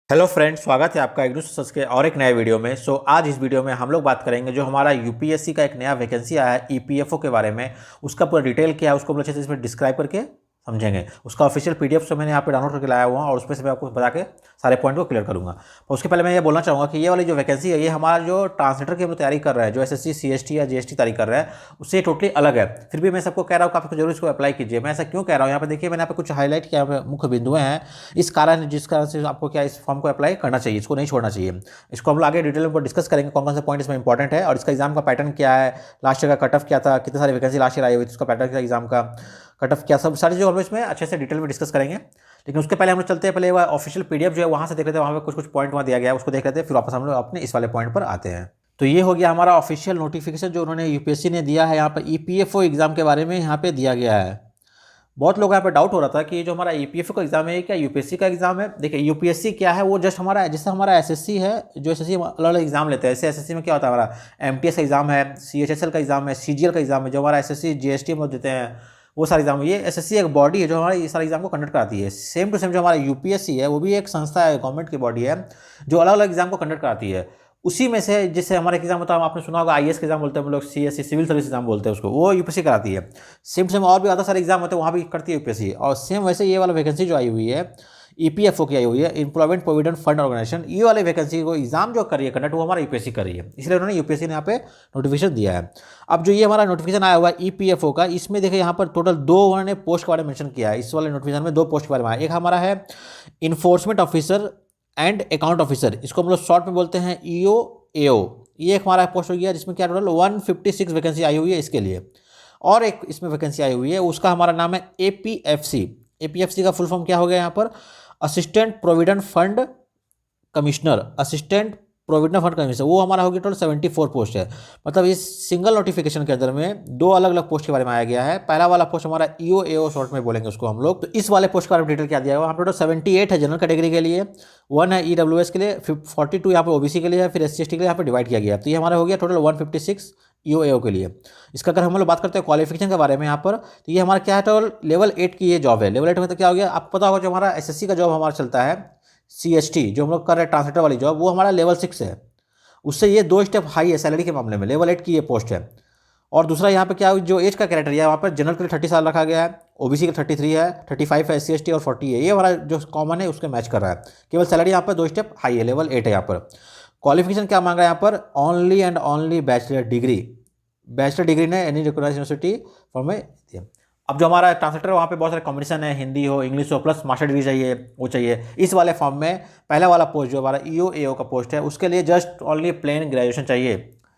Hello friends, स्वागत है आपका एग्नू सर्च के और एक नए वीडियो में। आज इस वीडियो में हम लोग बात करेंगे जो हमारा यूपीएससी का एक नया वैकेंसी आया है ईपीएफओ के बारे में। उसका पूरा डिटेल क्या है उसको हम अच्छे से इसमें डिस्क्राइब करके समझेंगे। उसका ऑफिशियल पीडीएफ से मैंने यहाँ पे डाउनलोड करके लाया हुआ हूँ और उसमें से मैं आपको बता के सारे पॉइंट को क्लियर करूँगा। तो उसके पहले मैं ये बोलना चाहूँगा कि ये वाली जो वैकेंसी है ये हमारा जो ट्रांसलेटर की हम तैयारी कर रहे हैं, जो एसएससी सीएसटी या जीएसटी तैयारी कर रहे हैं, उससे टोटली अलग है। फिर भी मैं सबको कह रहा हूँ कि आप जरूर इसको अप्लाई कीजिए। मैं ऐसा क्यों कह रहा हूँ, यहाँ पे देखिए मैंने यहाँ पे कुछ हाईलाइट किया मुख्य बिंदुएं हैं, जिस कारण से आपको क्या इस फॉर्म को अप्लाई करना चाहिए, इसको नहीं छोड़ना चाहिए। इसको हम लोग आगे डिटेल में डिस्कस करेंगे कौन कौन से पॉइंट इसमें इंपॉर्टेंट है और इसका एग्जाम का पैटर्न क्या है, लास्ट ईयर का कट ऑफ क्या था, कितने सारी वैकेंसी लास्ट ईयर आई हुई थी, उसका पैटर्न क्या, एग्जाम का कट ऑफ क्या, सब सारी जो हम लोग इसमें अच्छे से डिटेल में डिस्कस करेंगे। लेकिन उसके पहले हम लोग चलते हैं, पहले ऑफिशियल पीडीएफ जो है वहाँ से देख लेते हैं, वहाँ पे कुछ पॉइंट वहाँ दिया गया है उसको देख लेते हैं, फिर वापस हम लोग अपने इस वाले पॉइंट पर आते हैं। तो ये हो गया हमारा ऑफिशियल नोटिफिकेशन जो उन्होंने यूपीएससी ने दिया है यहाँ पर ईपीएफओ एग्जाम के बारे में यहाँ पे दिया गया है। बहुत लोग यहाँ पे डाउट हो रहा था कि जो हमारा ईपीएफओ का एग्जाम है क्या यूपीएससी का एग्जाम है। देखिए यूपीएससी क्या है, वो जस्ट हमारा जैसे हमारा एसएससी है, जो एसएससी अलग अलग एग्जाम लेते हैं। ऐसे एसएससी में क्या होता है, हमारा एमटीएस का एग्जाम है, सीएचएसएल का एग्जाम है, सीजीएल का एग्जाम है, जो हमारा एसएससी जीएसटी में देते हैं वो सारे एग्जाम। ये एसएससी एक बॉडी है जो हमारा ये सारे एग्जाम को कंडक्ट कराती है। सेम टू सेम जो हमारा यूपीएससी है वो भी एक संस्था है, गवर्नमेंट की बॉडी है जो अलग अलग एग्जाम को कंडक्ट कराती है। उसी में से जिससे हमारा एग्जाम होता है, आपने सुना होगा आईएएस का एग्जाम बोलते हैं हम लोग, सीएससी सिविल सर्विस एग्जाम बोलते हैं उसको, वो यूपीएससी कराती है। सेम टू सेम और भी ज़्यादा सारे एग्जाम होते हैं वहाँ भी करती है यूपीएससी। और सेम वैसे ये वाला वैकेंसी जो आई हुई है ईपीएफओ की आई हुई है, एम्प्लॉयमेंट प्रोविडेंट फंड ऑर्गेनाइजेशन, ये वाले वैकेंसी को एग्जाम जो कर रही है कंडक्ट वो हमारा यूपीएससी कर रही है, इसलिए उन्होंने यूपीएससी ने यहाँ पे नोटिफिकेशन दिया है। अब जो ये हमारा नोटिफिकेशन आया हुआ है ईपीएफओ का, इसमें देखिए यहाँ पर टोटल दो उन्होंने पोस्ट के बारे में मेंशन किया है। इस वाले नोटिफिकेशन में दो पोस्ट के बारे में आया। एक हमारा है enforcement officer and account officer, इसको हम लोग शॉर्ट में बोलते हैं ईओ एओ। ये एक हमारा पोस्ट हो गया जिसमें क्या टोटल 156 वैकेंसी आई हुई है इसके लिए। और एक इसमें वैकेंसी आई हुई है, उसका हमारा नाम है एपीएफसी। एपीएफसी का फुल फॉर्म क्या हो गया यहाँ पर, assistant provident fund commissioner, assistant provident fund commissioner. वो हमारा हो गया टोटल 74 पोस्ट है। मतलब इस सिंगल नोटिफिकेशन के अंदर में दो अलग अलग पोस्ट के बारे में आया गया है। पहला वाला पोस्ट हमारा ईओ एओ शॉर्ट में बोलेंगे उसको हम लोग। तो इस वाले पोस्ट के बारे में डिटेल क्या दिया है, वहाँ टोटल 78 है जनरल कैटेगरी के लिए, 1 है ईडब्ल्यूएस के लिए, 42 यहाँ पे ओबीसी के लिए है, फिर एससी एसटी के लिए यहाँ पे डिवाइड किया गया। तो ये हमारा हो गया टोटल 156 ईओ एओ के लिए। इसका अगर हम लोग बात करते हैं क्वालिफिकेशन के बारे में यहाँ पर, तो ये हमारा क्या है, टोटल लेवल 8 की ये जॉब है। लेवल 8 में तो क्या हो गया, आपको पता होगा जो हमारा एसएससी का जॉब हमारा चलता है सीएसटी, जो हम लोग कर रहे हैं ट्रांसलेटर वाली जॉब, वो हमारा लेवल 6 है। उससे ये 2 स्टेप हाई है सैलरी के मामले में, लेवल 8 की ये पोस्ट है। और दूसरा यहाँ पे क्या जो एज का क्राइटेरिया है, वहाँ पर जनरल के लिए 30 साल रखा गया है, ओबीसी के 33 है, 35 है एससी एसटी और 40 है। ये हमारा जो कॉमन है उसके मैच कर रहा है। केवल सैलरी यहाँ पर 2 स्टेप हाई है, लेवल 8 है यहाँ पर। क्वालिफिकेशन क्या मांगा है यहाँ पर, only and only bachelor degree. Bachelor degree ने एनी रिकॉग्नाइज्ड यूनिवर्सिटी फॉर्म में दिया। अब जो हमारा ट्रांसलेटर है वहाँ पे बहुत सारे कॉम्बिनेशन है, हिंदी हो, इंग्लिश हो, प्लस मास्टर डिग्री चाहिए, वो चाहिए। इस वाले फॉर्म में पहला वाला पोस्ट जो हमारा ईओ एओ का पोस्ट है, उसके लिए जस्ट ओनली प्लेन ग्रेजुएशन चाहिए,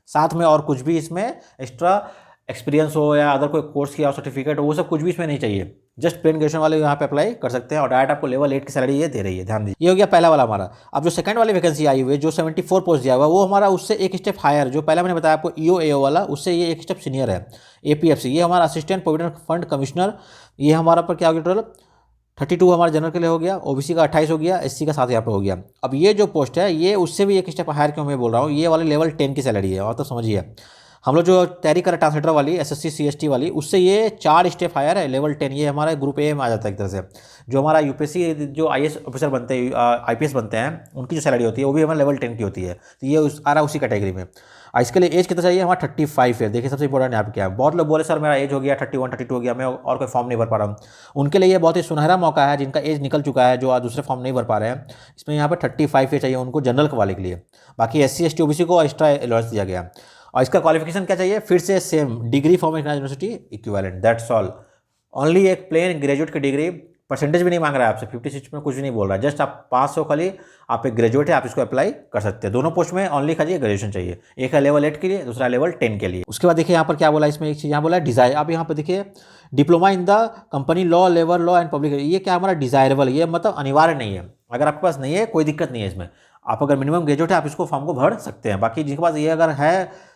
साथ में और कुछ भी इसमें एक्स्ट्रा एक्सपीरियंस हो या अदर कोई कोर्स किया हो, सर्टिफिकेट हो, वो सब कुछ भी इसमें नहीं चाहिए। जस्ट प्लेन ग्रेजुएशन वाले यहाँ पे अप्लाई कर सकते हैं और डायरेक्ट आपको लेवल 8 की सैलरी ये दे रही है, ध्यान दीजिए। ये हो गया पहला वाला हमारा। अब जो सेकंड वाली वैकेंसी आई हुई है, जो 74 पोस्ट दिया हुआ, वो हमारा उससे एक स्टेप हायर, जो पहले मैंने बताया आपको ईओ एओ वाला, उससे ये एक स्टेप सीनियर है, एपीएफसी। ये हमारा असिस्टेंट प्रोविडेंट फंड कमिश्नर। ये हमारा पर क्या हो गया, टोटल 32 हमारे जनरल के लिए हो गया, ओबीसी का 28 हो गया, एससी का 7 यहाँ पे हो गया। अब ये जो पोस्ट है ये उससे भी एक स्टेप हायर क्यों मैं बोल रहा हूँ, ये वाले लेवल 10 की सैलरी है। और तो समझिए हम लोग जो तैयारी करें ट्रांसलेटर वाली एसएससी सीएसटी वाली, उससे ये 4 स्टेप हायर है, लेवल 10। ये हमारा ग्रुप ए में आ जाता है एक तरह से। जो हमारा यूपीएससी जो आईएएस ऑफिसर बनते हैं, आईपीएस बनते हैं, उनकी जो सैलरी होती है वो भी हमारा लेवल 10 की होती है। तो ये आ रहा है उसी कैटेगरी में। इसके लिए एज कितना चाहिए, हमारा 35 है। देखिए सबसे इंपॉर्टेंट यहाँ पे क्या है, बहुत लोग बोले सर मेरा एज हो गया 31 32 हो गया, मैं और कोई फॉर्म नहीं भर पा रहा हूँ। उनके लिए ये बहुत ही सुनहरा मौका है जिनका एज निकल चुका है, जो दूसरे फॉर्म नहीं भर पा रहे हैं। इसमें यहाँ पर 35 चाहिए उनको जनरल वाले के लिए। बाकी एससी एसटी ओबीसी को एक्स्ट्रा एलॉन्स दिया गया। और इसका क्वालिफिकेशन क्या चाहिए, फिर से same degree from university equivalent, that's all. Only एक प्लेन ग्रेजुएट की डिग्री, परसेंटेज भी नहीं मांग रहा है आपसे, 56 में कुछ भी नहीं बोल रहा है, जस्ट आप पास हो खाली, आप एक ग्रेजुएट है, आप इसको अप्लाई कर सकते हैं। दोनों पोस्ट में ओनली खाली ग्रेजुएशन चाहिए, एक है लेवल 8 के लिए, दूसरा लेवल 10 के लिए। उसके बाद देखिए यहाँ पर क्या बोला, इसमें एक चीज़ यहाँ बोला डिजायर। अब यहाँ पर देखिए diploma in the company law, labour law and public, ये क्या हमारा डिजायरेबल, ये मतलब अनिवार्य नहीं है। अगर आपके पास नहीं है कोई दिक्कत नहीं है इसमें, आप अगर मिनिमम ग्रेजुएट है आप इसको फॉर्म को भर सकते हैं। बाकी जिनके पास ये अगर है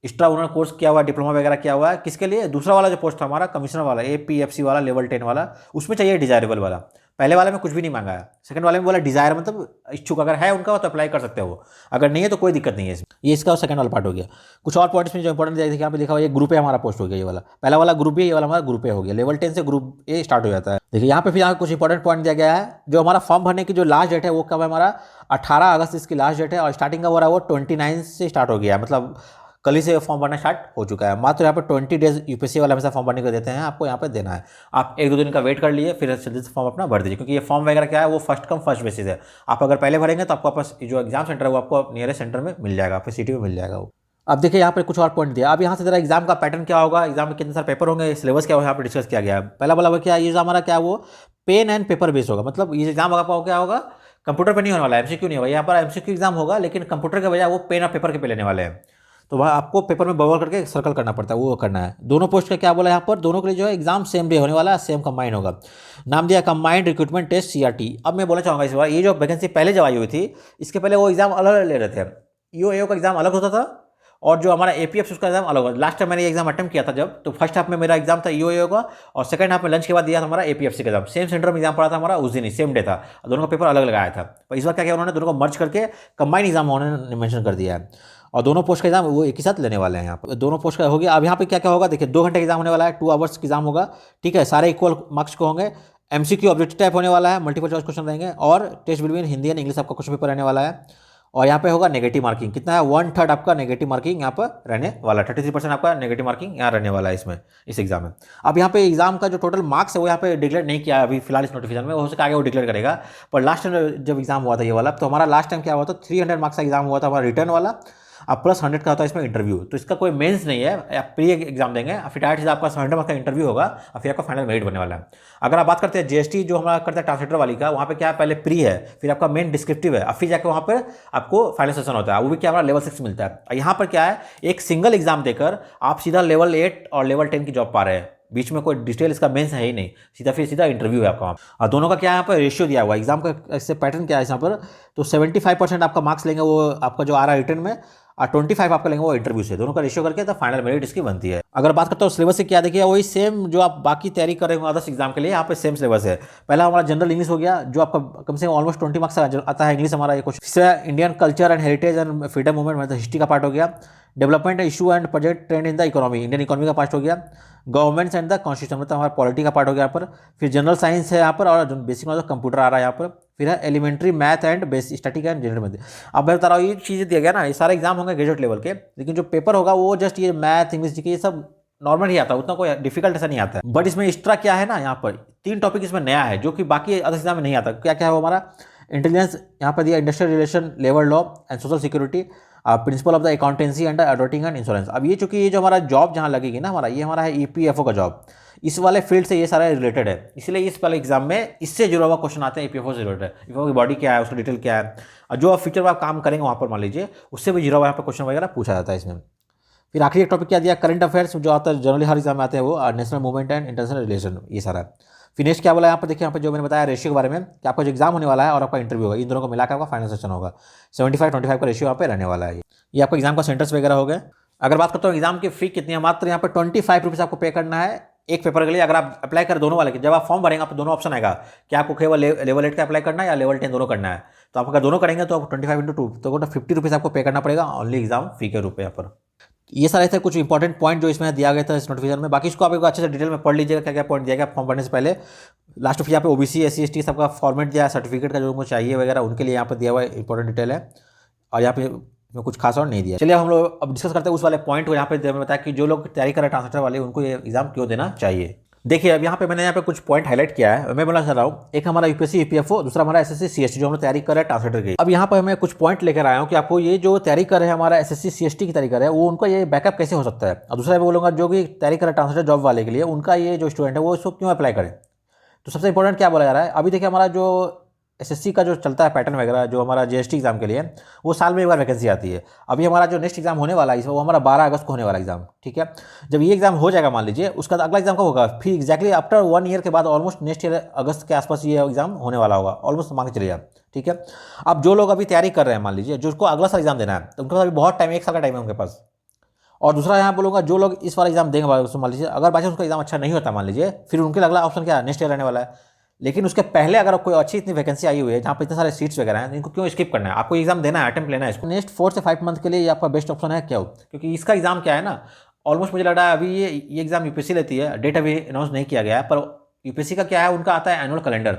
एक्स्ट्रा उन्होंने कोर्स किया हुआ, डिप्लोमा वगैरह किया हुआ है, किसके लिए, दूसरा वाला जो पोस्ट था हमारा कमिश्नर वाला एपीएफसी वाला लेवल 10 वाला, उसमें चाहिए डिजायरेबल वाला। पहले वाले में कुछ भी नहीं मांगा है, सेकंड वाले में बोला डिजायर, मतलब इच्छुक अगर है उनका तो अप्लाई कर सकते हो वो, अगर नहीं है तो कोई दिक्कत नहीं है इसमें। ये इसका सेकंड वाला पार्ट हो गया। कुछ और पॉइंट्स में जो इंपॉर्टेंट देखिए यहाँ पे लिखा हुआ है, ये ग्रुप ए हमारा पोस्ट हो गया, ये वाला पहला वाला ग्रुप बी, ये वाला हमारा ग्रुप ए हो गया। लेवल 10 से ग्रुप ए स्टार्ट हो जाता है। देखिए यहाँ पे फिर यहाँ कुछ इंपॉर्टेंट पॉइंट दिया गया है, जो हमारा फॉर्म भरने की जो लास्ट डेट है वो कब है, हमारा 18 अगस्त इसकी लास्ट डेट है, और स्टार्टिंग का हो रहा है वो 29 से स्टार्ट हो गया है, मतलब कल ही से फॉर्म भरना स्टार्ट हो चुका है। मात्र यहाँ पर 20 डेज यूपीएससी वाला हमेशा फॉर्म भरने को देते हैं, आपको यहाँ पे देना है। आप 1-2 दिन का वेट कर लिए, फिर जल्दी से फॉर्म अपना भर दीजिए, क्योंकि ये फॉर्म वगैरह क्या है वो फर्स्ट कम फर्स्ट बेसिस है। आप अगर पहले भरेंगे तो आपको पास जो एग्जाम सेंटर है वो आपको नियरेस्ट सेंटर में मिल जाएगा, आपको सिटी में मिल जाएगा वो। अब देखिए यहाँ पे कुछ और पॉइंट दिया। अब यहाँ से जरा एग्जाम का पैटर्न क्या होगा, एग्जाम में कितने सारे पेपर होंगे, सिलेबस क्या होगा, यहाँ पे डिस्कस किया गया है। पहला वाला क्या है, ये जो हमारा क्या है वो पेन एंड पेपर बेस होगा, मतलब ये एग्जाम आपका क्या होगा, कंप्यूटर पर नहीं होने वाला, एमसीक्यू नहीं होगा। यहाँ पर एमसीक्यू एग्जाम होगा, लेकिन कंप्यूटर के बजाय वो पेन और पेपर के पे लेने वाले हैं, तो वह आपको पेपर में बबल करके सर्कल करना पड़ता है, वो करना है। दोनों पोस्ट का क्या बोला यहाँ पर, दोनों के लिए जो है एग्जाम सेम डे होने वाला है, सेम कंबाइंड होगा। नाम दिया कंबाइंड रिक्रूटमेंट टेस्ट सीआरटी। अब मैं बोला चाहूँगा इस बार, ये जो वैकेंसी पहले जब आई हुई थी, इसके पहले वो एग्जाम अलग ले रहे थे, ईओ का एग्जाम अलग होता था, और जो हमारा एपीएफ उसका एग्जाम अलग होगा। लास्ट टाइम मैंने ये एग्जाम अटेम्प्ट किया था जब, तो फर्स्ट हाफ में मेरा एग्जाम था ईओ का, और सेकंड हाफ में लंच के बाद दिया था हमारा एपीएफसी का एग्जाम। सेम सेंटर में एग्जाम पड़ा था हमारा, उस दिन ही सेम डे था, दोनों का पेपर अलग लगाया था। पर इस बार क्या किया उन्होंने, दोनों को मर्ज करके कंबाइंड एग्जाम उन्होंने मेंशन कर दिया है, और दोनों पोस्ट का एग्जाम वो एक ही साथ लेने वाले हैं। यहाँ पर दोनों पोस्ट का हो गया। अब यहाँ पे क्या क्या होगा, देखिए 2 घंटे का एग्जाम होने वाला है, 2 आवर्स का एग्जाम होगा, ठीक है। सारे इक्वल मार्क्स को होंगे, एमसीक्यू ऑब्जेक्टिव टाइप होने वाला है, मल्टीपल चॉइस क्वेश्चन रहेंगे, और test between Hindi and English आपका क्वेश्चन पेपर रहने वाला है। और यहाँ पे होगा नेगेटिव मार्किंग, कितना है 1/3 आपका नेगेटिव मार्किंग यहाँ पर रहने वाला है, 33% आपका नेगेटिव मार्किंग यहाँ रहने वाला है इसमें, इस एग्जाम में। अब यहाँ पे एग्जाम का जो टोटल मार्क्स है वो यहाँ पे डिक्लेयर नहीं किया अभी फिलहाल इस नोटिफिकेशन में, हो सके आगे वो डिक्लेयर करेगा। पर लास्ट टाइम जब एग्जाम हुआ था ये वाला, तो हमारा लास्ट टाइम क्या हुआ था, 300 मार्क्स का एग्जाम हुआ था हमारा रिटर्न वाला, अब प्लस 100 का होता है इसमें इंटरव्यू। तो इसका कोई मेंस नहीं है, आप प्री एग्जाम देंगे, फिर डायरेक्ट आपका 100 मार्क्स का इंटरव्यू होगा, और फिर आपका फाइनल मेरिट बनने वाला है। अगर आप बात करते हैं जीएसटी जो हमारा करता है ट्रांसलेटर वाली का, वहाँ पे क्या है, पहले प्री है, फिर आपका मेन डिस्क्रिप्टिव है, अब फिर जाकर वहाँ पर आपको फाइनल सेशन होता है, वो भी क्या हमारा लेवल 6 मिलता है। यहाँ पर क्या है, एक सिंगल एग्जाम देकर आप सीधा लेवल 8 और लेवल 10 की जॉब पा रहे हैं, बीच में कोई डिटेल इसका मेंस है ही नहीं, सीधा इंटरव्यू है आपका वहाँ। और दोनों का क्या है यहाँ पर रेशियो दिया हुआ है, एग्जाम का ऐसे पैटर्न क्या है यहाँ पर, तो 75% आपका मार्क्स लेंगे वो आपका जो आ रहा है रिटर्न में, और 25 आपका लेंगे वो इंटरव्यू से, दोनों का रेशियो करके तो फाइनल मेरिट इसकी बनती है। अगर बात करता हूँ सिलेबस से क्या, देखिए वही सेम जो आप बाकी तैयारी कर रहे हो अदर्स एग्जाम के लिए, यहाँ पे सेम सिलेबस है। पहला हमारा जनरल इंग्लिश हो गया, जो आपका कम से कम ऑलमोस्ट 20 मार्क्स आता है इंग्लिश हमारा ये क्वेश्चन। इससे Indian culture and heritage and freedom movement, मतलब हिस्ट्री का पार्ट हो गया। Development issue and project trend in the economy, Indian economy का पार्ट हो गया। गवर्नमेंट्स एंड द कॉन्स्टिट्यूशन, मतलब हमारा पॉलिटी का पार्ट हो गया यहाँ पर। फिर जनरल साइंस है यहाँ पर, और बेसिक नॉलेज कंप्यूटर आ रहा है यहाँ पर। फिर है elementary math and basic static and general math. अब मैं बता रहा हूँ ये चीज़ें दिया गया ना, ये सारे एग्जाम होंगे ग्रेजुएट लेवल के, लेकिन जो पेपर होगा वो जस्ट ये मैथ इंग्लिश जी के ये सब नॉर्मल ही आता है, उतना कोई डिफिकल्ट ऐसा नहीं आता है। बट इसमें एक्स्ट्रा क्या है ना, यहाँ पर 3 टॉपिक इसमें नया है, जो कि बाकी अदर एग्जाम में नहीं आता। क्या क्या है वो हमारा, इंटेलिजेंस यहाँ पर दिया, industrial relation, labour law and social security, principle of the accountancy and auditing and insurance. अब ये चूंकि ये जो हमारा जॉब जहाँ लगेगी ना हमारा, ये हमारा है ईपीएफओ का जॉब, इस वाले फील्ड से ये सारा रिलेटेड है, इसलिए इस वाले एग्जाम में इससे जुड़ा हुआ क्वेश्चन आते हैं। ईपीएफओ से रिलेटेड, ईपीएफओ की बॉडी क्या है, उसका डिटेल क्या है, और जो आप फ्यूचर में आप काम करेंगे वहाँ पर मान लीजिए उससे भी जुड़ा हुआ यहाँ पर क्वेश्चन वगैरह पूछा जाता है इसमें। फिर आखिरी एक टॉपिक क्या दिया, करंट अफेयर्स, जो आता है जनरली हर एग्जाम में आते हैं वो, national movement and international relation, ये सारा। फिर नेक्स्ट क्या बोला यहाँ पर, देखिए यहाँ पर जो मैंने बताया रेशियो के बारे में, कि आपका जो एग्जाम होने वाला है और आपका इंटरव्यू होगा, इन दोनों को मिलाकर आपका फाइनल सेशन होगा। 75-25 का रेशियो यहाँ पे रहने वाला है। ये आपका एग्जाम का सेंटर्स वगैरह हो गए। अगर बात करता हूँ एग्जाम की फी कितनी है, मात्र यहाँ पर 25 रुपीज़ आपको पे करना है एक पेपर के लिए। अगर आप अप्लाई करें दोनों वाले के, जब आप फॉर्म भरेंगे आपको दोनों ऑप्शन आएगा कि आपको केवल लेवल 8 का अप्लाई करना है या लेवल 10 दोनों करना है। तो आप अगर दोनों करेंगे तो आपको 25 × 2 तो 50 रुपीज़ आपको पे करना पड़ेगा ओनली एग्जाम फी के रूप में यहाँ पर। ये सारे थे कुछ इंपॉर्टेंट पॉइंट जो इसमें दिया गया था इस नोटिफिकेशन में। बाकी इसको आप एक अच्छे से डिटेल में पढ़ लीजिएगा क्या क्या पॉइंट दिया गया फॉर्म भरने से पहले। लास्ट ऑफ यहाँ पे ओबीसी SC ST सबका फॉर्मेट दिया है, सर्टिफिकेट का जो उनको चाहिए वगैरह उनके लिए यहाँ पर दिया हुआ है इंपॉर्टेंट डिटेल है, और यहाँ पे में कुछ खास और नहीं दिया। चलिए हम लोग अब डिस्कस करते हैं उस वाले पॉइंट को। यहाँ पे मैंने बताया कि जो लोग तैयारी कर रहे हैं ट्रांसलेटर वाले उनको ये एग्जाम क्यों देना चाहिए। देखिए अब यहाँ पे मैंने यहाँ पे कुछ पॉइंट हाईलाइट किया है, मैं बोलना चाह रहा हूँ। एक हमारा यूपीएससी ईपीएफओ, दूसरा हमारा SSC CST जो हम लोग तैयारी कर रहे हैं ट्रांसलेटर की। अब यहाँ पर मैं कुछ पॉइंट लेकर आया हूँ कि आपको ये जो तैयारी कर रहे हैं हमारा SSC CST की तैयारी कर रहे हैं वो उनका ये बैकअप कैसे हो सकता है। और दूसरा मैं बोलूँगा जो कि तैयारी कर रहे हैं ट्रांसलेटर जॉब वाले के लिए, उनका ये जो स्टूडेंट है वो इसको क्यों अप्लाई करें। तो सबसे इंपॉर्टेंट क्या बोला जा रहा है, अभी देखिए हमारा जो SSC का जो चलता है पैटर्न वगैरह, जो हमारा GST एग्जाम के लिए वो साल में एक बार वैकेंसी आती है। अभी हमारा जो नेक्स्ट एग्जाम होने वाला है वो हमारा 12 अगस्त को होने वाला एग्जाम, ठीक है। जब ये एग्जाम हो जाएगा मान लीजिए, उसका अगला एग्जाम कब होगा, फिर एक्जैक्टली आफ्टर 1 ईयर के बाद ऑलमोस्ट नेक्स्ट ईयर अगस्त के आसपास ये एग्जाम होने वाला होगा, ऑलमोस्ट मान के चलिए आप, ठीक है। अब जो लोग अभी तैयारी कर रहे हैं मान लीजिए, जिसको अगला साल एग्जाम देना है, तो उनके पास अभी बहुत टाइम, 1 साल का टाइम है उनके पास। और दूसरा यहाँ बोलूँगा जो लोग इस बार एग्जाम देंगे मान लीजिए, अगर बाई चांस उनका एग्जाम अच्छा नहीं होता मान लीजिए, फिर उनके लिए अगला ऑप्शन क्या है, नेक्स्ट ईयर रहने वाला है। लेकिन उसके पहले अगर कोई अच्छी इतनी वैकेंसी आई हुई है जहाँ पे इतने सारे सीट्स वगैरह हैं, इनको क्यों स्किप करना है? आपको एग्जाम देना है, अटेम्प्ट लेना है इसको। नेक्स्ट 4 से 5 मंथ के लिए ये आपका बेस्ट ऑप्शन है क्यों? क्योंकि इसका एग्जाम क्या है ना, ऑलमोस्ट मुझे लग रहा है अभी ये एग्जाम यूपीएससी लेती है, डेट अभी अनाउंस नहीं किया गया है, पर यूपीएससी का क्या है, उनका आता है एनुअल कैलेंडर।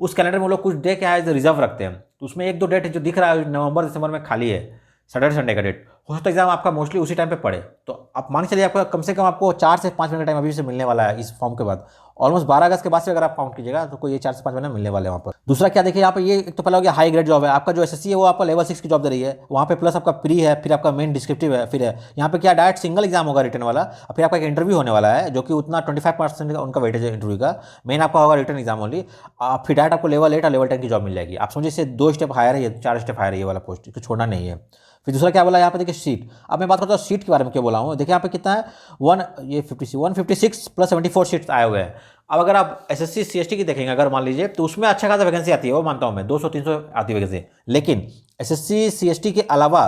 उस कैलेंडर में वो लोग कुछ डे क्या है रिजर्व रखते हैं, तो उसमें 1-2 डेट जो दिख रहा है नवंबर दिसंबर में खाली है, सैटरडे संडे का डेट, हो सकता है एग्जाम आपका मोस्टली उसी टाइम पे पड़े। तो आप मान के चलिए आपका कम से कम आपको 4 से 5 महीने का टाइम अभी से मिलने वाला है इस फॉर्म के बाद। ऑलमोस्ट 12 अगस्त के बाद से अगर आप काउंट कीजिएगा तो कोई ये 4 से 5 महीने मिलने वाले हैं वहाँ पर। दूसरा क्या देखिए यहाँ पे, ये एक तो पहला हो गया हाई ग्रेड जॉब है, आपका जो एसएससी है वो आपका लेवल 6 की जॉब दे रही है, वहाँ पे प्लस आपका प्री है, फिर आपका मेन डिस्क्रिप्टिव है, फिर है यहाँ पे क्या डायरेक्ट सिंगल एग्जाम होगा रिटर्न वाला, और फिर आपका एक इंटरव्यू होने वाला है जो कि उतना 25% उनका वेटेज है इंटरव्यू का, मेन आपका होगा रिटर्न एग्जाम ओनली। फिर डायरेक्ट आपको लेवल 8 और लेवल 10 की जॉब मिल जाएगी। आप समझिए इसे 2 स्टेप हायर है, ये 4 स्टेप हायर है ये वाला पोस्ट, इसको छोड़ना नहीं है। फिर दूसरा क्या बोला यहाँ पे देखिए सीट। अब मैं बात करता हूँ सीट के बारे में क्यों बोला हूँ, देखिए यहाँ पे कितना है 156 प्लस 74 सीट्स आए हुए हैं। अब अगर आप एसएससी सीएसटी की देखेंगे अगर मान लीजिए, तो उसमें अच्छा खासा वैकेंसी आती है, वो मानता हूँ मैं 200-300 आती है वैकेंसी। लेकिन एसएससी सीएसटी के अलावा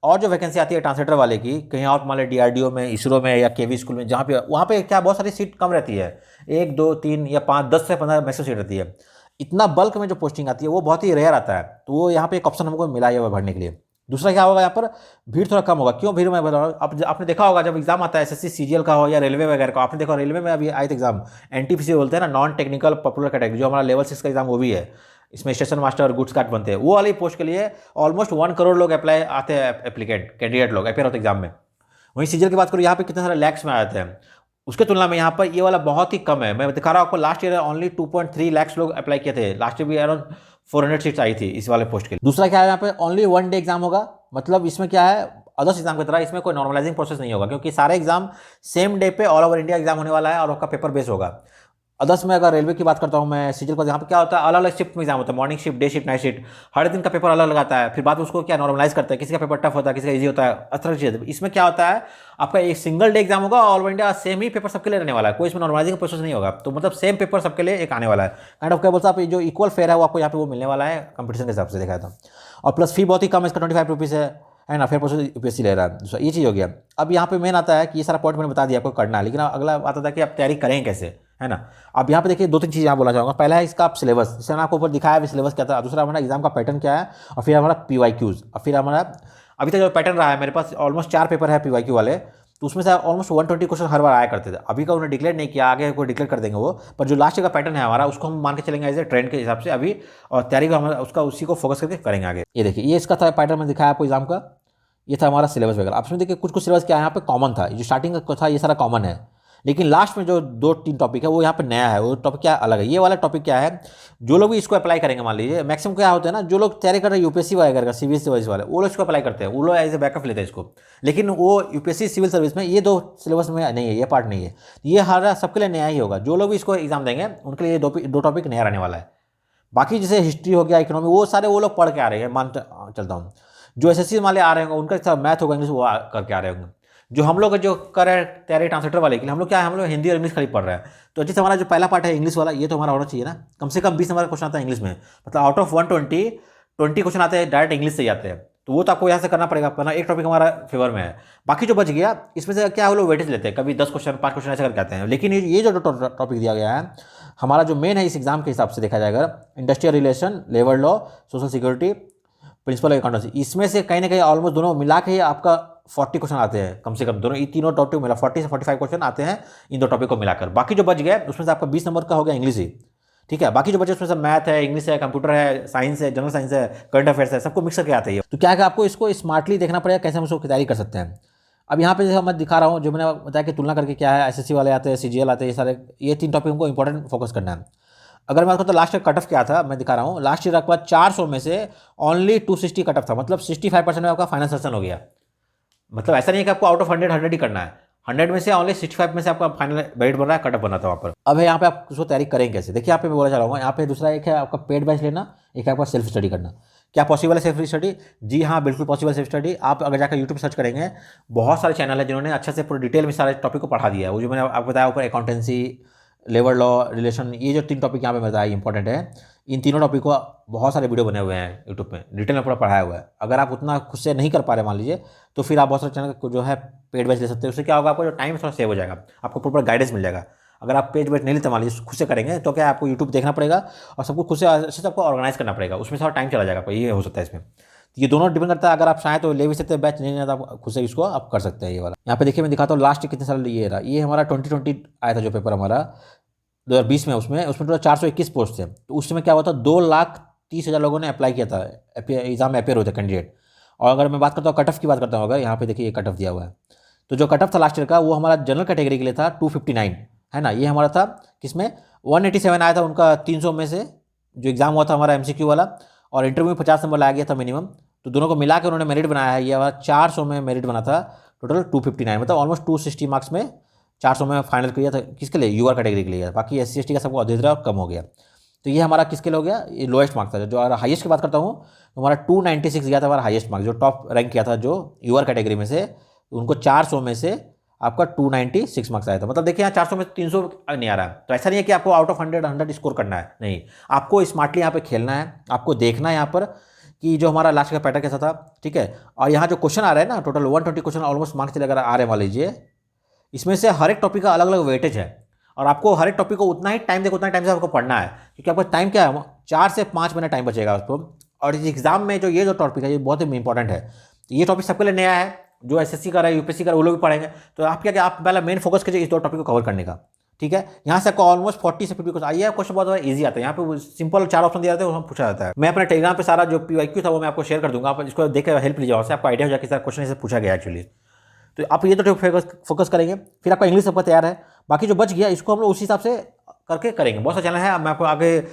और जो वैकेंसी आती है ट्रांसलेटर वाले की, कहीं और मान लीजिए डीआरडीओ में, इसरो में या केवी स्कूल में, जहाँ पे वहाँ पे क्या बहुत सारी सीट कम रहती है, 1, 2, 3 या 5, 10 से 15 मैक्सिमम सीट रहती है। इतना बल्क में जो पोस्टिंग आती है वो बहुत ही रेयर आता है, तो वो यहाँ पे एक ऑप्शन हमको मिला है भरने के लिए। दूसरा क्या होगा यहाँ पर, भीड़ थोड़ा कम होगा। क्यों भीड़ मैं बता रहा हूँ, अब आपने देखा होगा जब एग्जाम आता है एसएससी सीजीएल का हो या रेलवे वगैरह का, आपने देखा रेलवे में अभी आए थे एग्जाम, एनटीपीसी बोलते हैं ना, नॉन टेक्निकल पॉपुलर कैटेगरी, जो हमारा लेवल 6 का एग्जाम वो भी है, इसमें स्टेशन मास्टर और गुड्स कार्ट बनते हैं, वो वाली पोस्ट के लिए ऑलमोस्ट 1 करोड़ लोग अप्लाई आते हैं, एप्लीकेंट कैंडिडेट लोग अपेयर होते एग्जाम में। वहीं सीजीएल की बात करूँ यहाँ पे कितने सारे लैक्स में आते हैं, उसके तुलना में यहाँ पर ये वाला बहुत ही कम है। मैं दिखा रहा हूँ आपको, लास्ट ईयर ओनली 2.3 लाख लोग अप्लाई किए थे, लास्ट ईयर भी अराउंड 400 सीट्स आई थी इस वाले पोस्ट के लिए। दूसरा क्या है यहाँ पे, ओनली 1 डे एग्जाम होगा, मतलब इसमें क्या है अदर्स एग्जाम की तरह इसमें कोई नॉर्मलाइजिंग प्रोसेस नहीं होगा, क्योंकि सारे एग्जाम सेम डे पे ऑल ओवर इंडिया एग्जाम होने वाला है और उसका पेपर बेस होगा। अदर्स में अगर रेलवे की बात करता हूँ मैं, सीजीएल का, यहाँ पे क्या होता है, अलग अलग शिफ्ट में एग्जाम होता है, morning shift, day shift, night shift, हर दिन का पेपर अलग अलग आता है, फिर बाद में उसको क्या नॉर्मलाइज करते हैं, किसी का पेपर टफ होता है, किसी का ईजी होता है, इस तरह की चीज़। इसमें क्या होता है, आपका एक सिंगल डे एग्जाम होगा, ऑल ओवर इंडिया सेम ही पेपर सबके लिए रहने वाला है, कोई इसमें नॉर्मलाइजिंग प्रोसेस नहीं होगा, तो मतलब सेम पेपर सबके लिए एक आने वाला है। काइंड ऑफ क्या बोलते हैं आप, जो इक्वल फेयर है वो आपको यहाँ पे वो मिलने वाला है कंपटीशन के हिसाब से देखा था। और प्लस फी बहुत ही कम है इसका, 25 रुपीज़ है ना, फिर प्रोसेस यूपीएससी ले रहा है। दूसरा ये चीज़ हो गया। अब यहाँ पे मेन आता है कि ये सारा पॉइंट मैंने बता दिया आपको करना है, लेकिन अगला आता था कि आप तैयारी करें कैसे, है ना। अब यहाँ पे देखिए 2-3 चीज़ यहाँ बोलना चाहूँगा। पहला है इसका आप सिलेबस, जैसे मैंने आपको ऊपर दिखाया है सिलेबस क्या था। दूसरा हमारा एग्जाम का पैटर्न क्या है, और फिर हमारा पीवाईक्यूज, और फिर हमारा अभी तक जो पैटर्न रहा है मेरे पास ऑलमोस्ट 4 पेपर है पीवाईक्यू वाले, तो उसमें से ऑलमोस्ट 120 क्वेश्चन हर बार आया करते थे। अभी का उन्होंने डिक्लेयर नहीं किया, आगे कोई डिक्लेयर कर देंगे वो, पर जो लास्ट का पैटर्न है हमारा उसको हम मान के चलेंगे एज ए ट्रेंड के हिसाब से अभी, और तैयारी को हम उसका उसी को फोकस करके करेंगे आगे। ये देखिए ये इसका था पैटर्न, मैंने दिखाया आपको एग्जाम का, ये था हमारा सिलेबस वगैरह। आप इसमें देखिए कुछ सिलेबस क्या है, यहाँ पे कॉमन था, जो स्टार्टिंग का था ये सारा कॉमन है, लेकिन लास्ट में जो 2-3 टॉपिक है वो यहाँ पे नया है, वो टॉपिक क्या अलग है। ये वाला टॉपिक क्या है, जो लोग भी इसको अप्लाई करेंगे, मान लीजिए मैक्सिमम क्या होता है ना, जो लोग तैयारी कर रहे हैं यूपीएससी वगैरह सीबीएसई वाइज वाले, वो लोग इसको अप्लाई करते हैं, वो लोग एज ए बैकअप लेते हैं इसको, लेकिन वो यूपीएससी सिविल सर्विस में ये 2 सिलेबस में नहीं है, ये पार्ट नहीं है, ये हर सबके लिए नया ही होगा। जो लोग भी इसको एग्जाम देंगे उनके लिए 2 टॉपिक नया रहने वाला है। बाकी जैसे हिस्ट्री हो गया, इकोनॉमी, वो सारे वो लोग पढ़ के आ रहे हैं, मान चलता हूँ। जो एसएससी वाले आ रहे होंगे उनका सब मैथ होगा, इंग्लिश वो करके आ रहे होंगे। जो हम लोग जो कर रहे हैं तैयारी ट्रांसलेटर वाले के लिए, हम लोग क्या है, हम लोग हिंदी और इंग्लिश खाली पढ़ रहे हैं। तो जैसे हमारा जो पहला पार्ट है इंग्लिश वाला, ये तो हमारा होना चाहिए ना, कम से कम 20 नंबर का क्वेश्चन आता है इंग्लिश में, मतलब आउट ऑफ 120 20 क्वेश्चन आते हैं डायरेक्ट इंग्लिश से ही आते हैं। तो वो तो आपको यहाँ से करना पड़ेगा, वरना एक टॉपिक हमारा फेवर में है। बाकी जो बच गया इसमें से क्या वो लोग वेटेज लेते हैं, कभी 10 क्वेश्चन 5 क्वेश्चन ऐसे करके आते हैं। लेकिन ये जो टॉपिक दिया गया है हमारा, जो मेन है इस एग्जाम के हिसाब से देखा जाएगा, industrial relation, labour law, social security, principle accountancy, इसमें से कहीं ना कहीं ऑलमोस्ट दोनों मिला के आपका 40 क्वेश्चन आते हैं कम से कम, दोनों ये तीनों टॉपिक मिला 40 से 45 क्वेश्चन आते हैं इन 2 टॉपिक को मिलाकर। बाकी जो बच गए उसमें से आपका 20 नंबर का हो गया इंग्लिश ही, ठीक है। बाकी जो बचे उसमें से मैथ है, इंग्लिश है, कंप्यूटर है, साइंस है, जनरल साइंस है, करंट अफेयर्स है, सबको मिक्स करके आते हैं। तो क्या है आपको इसको स्मार्टली देखना पड़ेगा कैसे हम उसको तैयारी कर सकते हैं। अब यहाँ पे जैसे मैं दिखा रहा हूँ, जो मैंने बताया कि तुलना करके क्या है, एसएससी वाले आते हैं, सीजीएल आते हैं, ये सारे ये 3 टॉपिक को इंपॉर्टेंट फोकस करना है। अगर मैं आपको लास्ट ईयर कट ऑफ क्या था मैं दिखा रहा हूँ, लास्ट ईयर आपका 400 में से ओनली 260 कट ऑफ था, मतलब 65% में आपका फाइनल सेशन हो गया। मतलब ऐसा नहीं है कि आपको आउट ऑफ 100 ही करना है, 100 में से ओनली 65 में से आपका फाइनल मेरिट बन रहा है, कट ऑफ बना था वहाँ पर। अब यहाँ पे आप उसको तैयारी करेंगे कैसे, देखिए यहाँ पे मैं बोला जा रहा हूँ। यहाँ पे दूसरा एक है आपका पेड बैच लेना, एक है आपका सेल्फ स्टडी करना। क्या पॉसिबल है सेल्फ स्टडी? जी हाँ, बिल्कुल पॉसिबल सेल्फ स्टडी। आप अगर जाकर यूट्यूब सर्च करेंगे, बहुत सारे चैनल है जिन्होंने अच्छे से पूरे डिटेल में सारे टॉपिक को पढ़ा दिया है। वो जो मैंने आपको बताया ऊपर, अकाउंटेंसी, लेबर लॉ, रिलेशन, ये जो 3 टॉपिक यहाँ पे बताया इंपॉर्टेंट है, इन तीनों टॉपिक को बहुत सारे वीडियो बने हुए हैं यूट्यूब में, डिटेल में पूरा पढ़ाया हुआ है। अगर आप उतना खुद से नहीं कर पा रहे मान लीजिए, तो फिर आप बहुत सारे चैनल को जो है पेड बैच ले सकते हैं। उससे क्या होगा, आपको जो टाइम थोड़ा सेव हो जाएगा, आपको प्रॉपर गाइडेंस मिल जाएगा। अगर आप पेज वेज नहीं लेते मान लीजिए खुद से करेंगे तो क्या आपको यूट्यूब देखना पड़ेगा और सब कुछ खुद से अच्छे से आपको ऑर्गेनाइज करना पड़ेगा, उसमें थोड़ा टाइम चला जाएगा आपका, ये हो सकता है इसमें। तो ये दोनों डिपेंड करता है, अगर आप चाहें तो ले भी सकते हैं बैच, नहीं रहता आप खुद से इसको आप कर सकते हैं ये वाला। यहाँ पे देखिए मैं दिखाता हूँ लास्ट कितने साल ये रहा, ये हमारा 2020 आया था जो पेपर हमारा 2020 में, उसमें टोटल 421 पोस्ट थे। तो उस समय क्या हुआ था, 2,30,000 लोगों ने अप्लाई किया था, एग्जाम में अपेयर हुए थे कैंडिडेट। और अगर मैं बात करता हूँ कट ऑफ की बात करता हूँ, अगर यहाँ पे देखिए ये कट ऑफ दिया हुआ है, तो जो कट ऑफ था लास्ट ईयर का वो हमारा जनरल कैटेगरी के लिए था 259, है ना। ये हमारा था किसमें 187 आया था उनका 300 में से, जो एग्जाम हुआ था हमारा MCQ वाला, और इंटरव्यू में 50 नंबर लाया गया था मिनिमम। तो दोनों को मिला के उन्होंने मेरिट बनाया है, ये हमारा 400 में मेरिट बना था, टोटल 259, मतलब ऑलमोस्ट 260 मार्क्स में 400 में फाइनल किया था। किसके लिए, यूआर कैटेगरी के लिए, बाकी SC ST का सबको अधिक कम हो गया। तो ये हमारा किसके लिए हो गया, ये लोएस्ट मार्क्स था। जो अगर हाईएस्ट की बात करता हूँ तो हमारा 296 गया था हमारा हाईएस्ट मार्क्स, जो टॉप रैंक किया था जो यूआर कैटेगरी में से, उनको 400 में से आपका 296 मार्क्स आया था। मतलब देखिए यहाँ 400 में 300 नहीं आ रहा है। तो ऐसा नहीं है कि आपको आउट ऑफ 100 स्कोर करना है, नहीं, आपको स्मार्टली यहाँ पे खेलना है, आपको देखना है यहाँ पर कि जो हमारा लास्ट का पैटर्न कैसा था, ठीक है। और यहाँ जो क्वेश्चन आ रहा है ना, टोटल 120 क्वेश्चन ऑलमोस्ट मार्क्स अगर आ रहे हैं मान लीजिए, इसमें से हर एक टॉपिक का अलग अलग वेटेज है, और आपको हर एक टॉपिक को उतना ही टाइम उतना टाइम से आपको पढ़ना है, क्योंकि आपका टाइम क्या है 4 से 5 महीना टाइम बचेगा उसको। और इस एग्जाम में जो ये जो टॉपिक है ये बहुत ही इंपॉर्टेंट है। ये टॉपिक सबके लिए नया है, जो SSC का रहा है UPSC का वो लोग भी पढ़ेंगे। तो आप क्या आप पहला मेन फोकस कीजिए इस 2 टॉपिक को कवर करने का, ठीक है। यहाँ से आपको ऑलमोस्ट 40 से 50 क्वेश्चन आइए, क्वेश्चन बहुत ईजी आता है। यहाँ पे सिंपल 4 ऑप्शन दिया जाता है, वो पूछा जाता है। मैं अपने टेलीग्राम पे सारा जो PYQ था वो मैं आपको शेयर कर दूंगा, आप इसको देख कर हेल्प लीजिए, उससे आपको आइडिया हो जाए कि सर क्वेश्चन से पूछा गया एक्चुअली। तो आप ये तो फोकस करेंगे, फिर आपका इंग्लिश सबका तैयार है, बाकी जो बच गया इसको हम लोग उसी हिसाब से करके करेंगे। बहुत सा चैनल है, मैं आपको आगे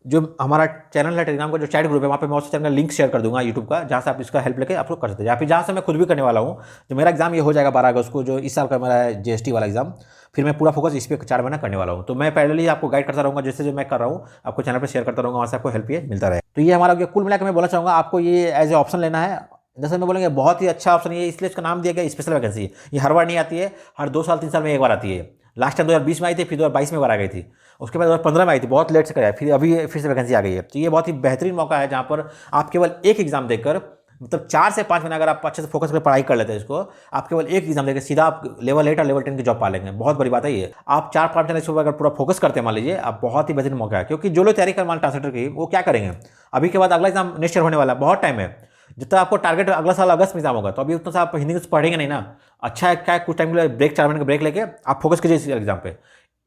जो हमारा चैनल है टेलीग्राम का जो चैट ग्रुप है, वहाँ पे मैं उस चैनल का लिंक शेयर कर दूंगा यूट्यूब का, जहाँ से आप इसका हेल्प लेके आप लोग कर सकते हैं, या फिर जहाँ से मैं खुद भी करने वाला हूँ। जो मेरा एग्जाम ये हो जाएगा 12 अगस्त को, जो इस साल का मेरा है GST वाला एग्जाम, फिर मैं पूरा फोकस इस पर 4 महीना करने वाला हूँ। तो मैं पहले ही आपको गाइड करता रहूँगा, जैसे जो मैं कर रहा हूँ आपको चैनल पर शेयर करता रहूँगा, वहाँ से आपको हेल्प ये मिलता रहे। तो ये हमारा कुल मिलाकर मैं बोलना चाहूँगा, आपको ये एज ए ऑप्शन लेना है। जैसे मैं बोलेंगे बहुत ही अच्छा ऑप्शन है, इसलिए इसका नाम दिया गया स्पेशल वैकेंसी। ये हर बार नहीं आती है, हर 2 साल 3 साल में एक बार आती है। लास्ट टाइम 2020 में आई थी, फिर 2022 में बार आ गई थी, उसके बाद 2015 में आई थी, बहुत लेट से कराया, फिर अभी फिर से वैकेंसी आ गई है। तो ये बहुत ही बेहतरीन मौका है जहाँ पर आप केवल एक एग्जाम देकर, मतलब 4 से 5 महीने अगर आप अच्छे से फोकस करके पढ़ाई कर लेते हैं इसको, आप केवल एक एग्जाम देकर सीधा आप लेवल 8 और लेवल 10 की जॉब पा लेंगे। बहुत बड़ी बात है ये। आप 4-5 महीने इसको अगर पूरा फोकस करते हैं मान लीजिए, आप बहुत ही बेहतरीन मौका है। क्योंकि जो लोग तैयारी कर मान ट्रांसलेटर की, वो क्या करेंगे, अभी के बाद अगला एग्जाम नेक्स्ट ईयर होने वाला है, बहुत टाइम है। जितना आपको टारगेट अगला साल अगस्त में एग्जाम होगा, तो अभी उतना सा आप हिंदी में पढ़ेंगे नहीं ना। अच्छा है क्या, कुछ टाइम के लिए ब्रेक, 4 महीने का ब्रेक लेके आप फोकस कीजिए इस एग्जाम पे।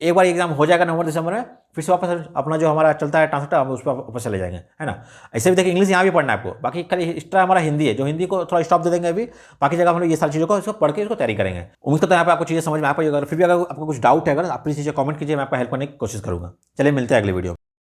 एक बार एग्जाम हो जाएगा नवंबर दिसंबर में, फिर से वापस अपना जो हमारा चलता है ट्रांसलेटर, हम उस पर वापस चले जाएंगे, है ना। ऐसे भी देखिए इंग्लिश यहाँ भी पढ़ना है आपको, बाकी खाली एक्स्ट्रा हमारा हिंदी है, जो हिंदी को थोड़ा स्टॉप दे देंगे अभी, बाकी जगह हम लोग ये सारी चीज़ों को इसको पढ़ के इसको तैयारी करेंगे। उम्मीद करता है यहाँ पे आपको चीज़ें समझ में आ पाएगी। अगर फिर भी अगर आपको कुछ डाउट है, अगर आप प्लीज चीज़ें कमेंट कीजिए, मैं आपका हेल्प करने की कोशिश करूँगा। चलिए मिलते हैं अगले वीडियो में।